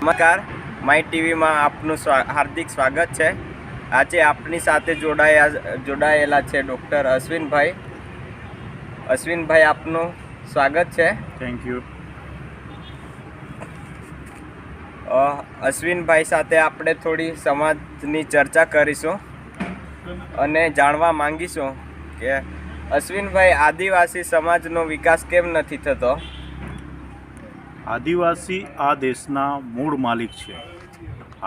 નમસ્કાર, માય ટીવીમાં આપનું હાર્દિક સ્વાગત છે। આજે આપની સાથે જોડાયેલા છે ડૉક્ટર અશ્વિનભાઈ। અશ્વિનભાઈ, આપનું સ્વાગત છે। Thank you. અશ્વિનભાઈ સાથે આપણે થોડી સમાજની ચર્ચા કરીશું અને જાણવા માંગીશું કે અશ્વિનભાઈ, આદિવાસી સમાજનો વિકાસ કેમ નથી થતો? આદિવાસી આ દેશના મૂળ માલિક છે।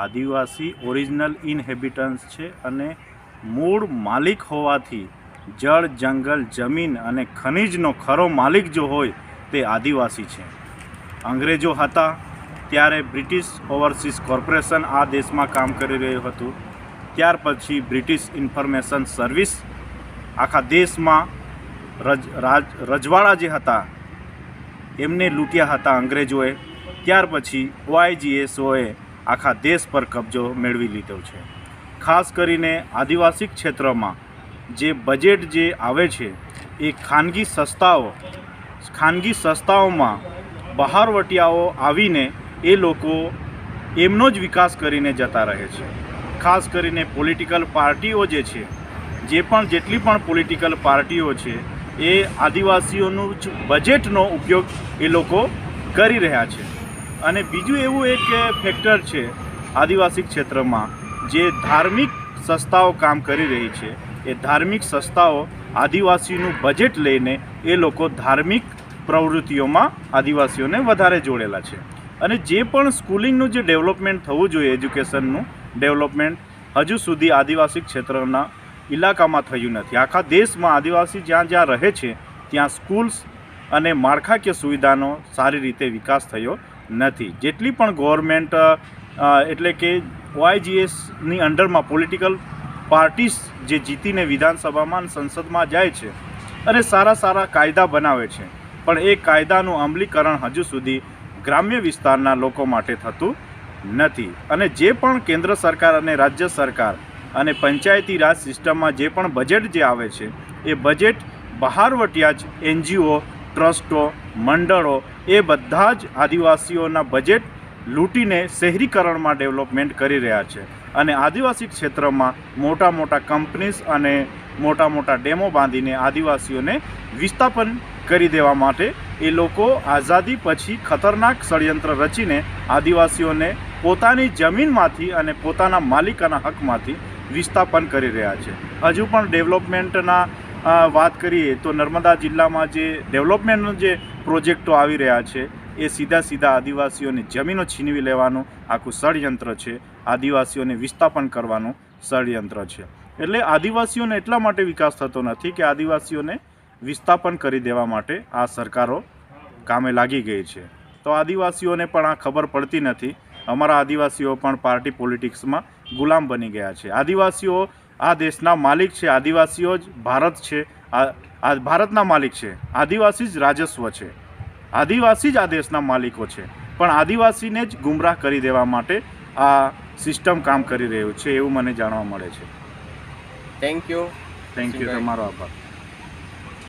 આદિવાસી ઓરિજિનલ ઇનહેબિટન્સ છે અને મૂળ માલિક હોવાથી જળ, જંગલ, જમીન અને ખનિજનો ખરો માલિક જો હોય તે આદિવાસી છે। અંગ્રેજો હતા ત્યારે બ્રિટિશ ઓવરસીઝ કોર્પોરેશન આ દેશમાં કામ કરી રહ્યું હતું। ત્યાર પછી બ્રિટિશ ઇન્ફોર્મેશન સર્વિસ આખા દેશમાં રજવાડા જે હતા એમને લૂંટ્યા હતા અંગ્રેજોએ। ત્યાર પછી OIGSOએ આખા દેશ પર કબજો મેળવી લીધો છે। ખાસ કરીને આદિવાસી ક્ષેત્રમાં જે બજેટ જે આવે છે એ ખાનગી સંસ્થાઓમાં બહારવટિયાઓ આવીને એ લોકો એમનો જ વિકાસ કરીને જતા રહે છે। ખાસ કરીને પોલિટિકલ પાર્ટીઓ જે છે, જેટલી પણ પોલિટિકલ પાર્ટીઓ છે એ આદિવાસીઓનું જ બજેટનો ઉપયોગ એ લોકો કરી રહ્યા છે। અને બીજું એવું એક ફેક્ટર છે આદિવાસી ક્ષેત્રમાં, જે ધાર્મિક સંસ્થાઓ કામ કરી રહી છે। એ ધાર્મિક સંસ્થાઓ આદિવાસીનું બજેટ લઈને એ લોકો ધાર્મિક પ્રવૃત્તિઓમાં આદિવાસીઓને વધારે જોડેલા છે। અને જે પણ સ્કૂલિંગનું જે ડેવલપમેન્ટ થવું જોઈએ, એજ્યુકેશનનું ડેવલપમેન્ટ હજુ સુધી આદિવાસી ક્ષેત્રના ઇલાકામાં થયું નથી। આખા દેશમાં આદિવાસી જ્યાં જ્યાં રહે છે ત્યાં સ્કૂલ્સ અને માળખાકીય સુવિધાનો સારી રીતે વિકાસ થયો નથી। જેટલી પણ ગવર્મેન્ટ એટલે કે OIGSની અંડરમાં પોલિટિકલ પાર્ટીસ જે જીતીને વિધાનસભામાં અને સંસદમાં જાય છે અને સારા કાયદા બનાવે છે, પણ એ કાયદાનું અમલીકરણ હજુ સુધી ગ્રામ્ય વિસ્તારના લોકો માટે થતું નથી। અને જે પણ કેન્દ્ર સરકાર અને રાજ્ય સરકાર અને પંચાયતી રાજ સિસ્ટમમાં જે પણ બજેટ જે આવે છે એ બજેટ બહારવટિયા જ NGO, ટ્રસ્ટો, મંડળો એ બધા જ આદિવાસીઓના બજેટ લૂંટીને શહેરીકરણમાં ડેવલપમેન્ટ કરી રહ્યા છે। અને આદિવાસી ક્ષેત્રમાં મોટા કંપનીઝ અને મોટા ડેમો બાંધીને આદિવાસીઓને વિસ્થાપન કરી દેવા માટે એ લોકો આઝાદી પછી ખતરનાક ષડયંત્ર રચીને આદિવાસીઓને પોતાની જમીનમાંથી અને પોતાના માલિકાના હકમાંથી વિસ્થાપન કરી રહ્યા છે। હજુ પણ ડેવલપમેન્ટના વાત કરીએ તો નર્મદા જિલ્લામાં જે ડેવલપમેન્ટનો જે પ્રોજેક્ટો આવી રહ્યા છે એ સીધા આદિવાસીઓની જમીનો છીનવી લેવાનું આખું ષડયંત્ર છે। આદિવાસીઓને વિસ્થાપન કરવાનું ષડયંત્ર છે। એટલે આદિવાસીઓને એટલા માટે વિકાસ થતો નથી કે આદિવાસીઓને વિસ્થાપન કરી દેવા માટે આ સરકારો કામે લાગી ગઈ છે। તો આદિવાસીઓને પણ આ ખબર પડતી નથી। અમારા આદિવાસીઓ પણ પાર્ટી પોલિટિક્સમાં ગુલામ બની ગયા છે। આદિવાસીઓ આ દેશના માલિક છે। આદિવાસીઓ જ ભારત છે, આ ભારતના માલિક છે। આદિવાસી જ રાજસ્વ છે। આદિવાસી જ આ દેશના માલિકો છે, પણ આદિવાસીને જ ગુમરાહ કરી દેવા માટે આ સિસ્ટમ કામ કરી રહ્યું છે એવું મને જાણવા મળે છે। Thank you. તમારો આભાર।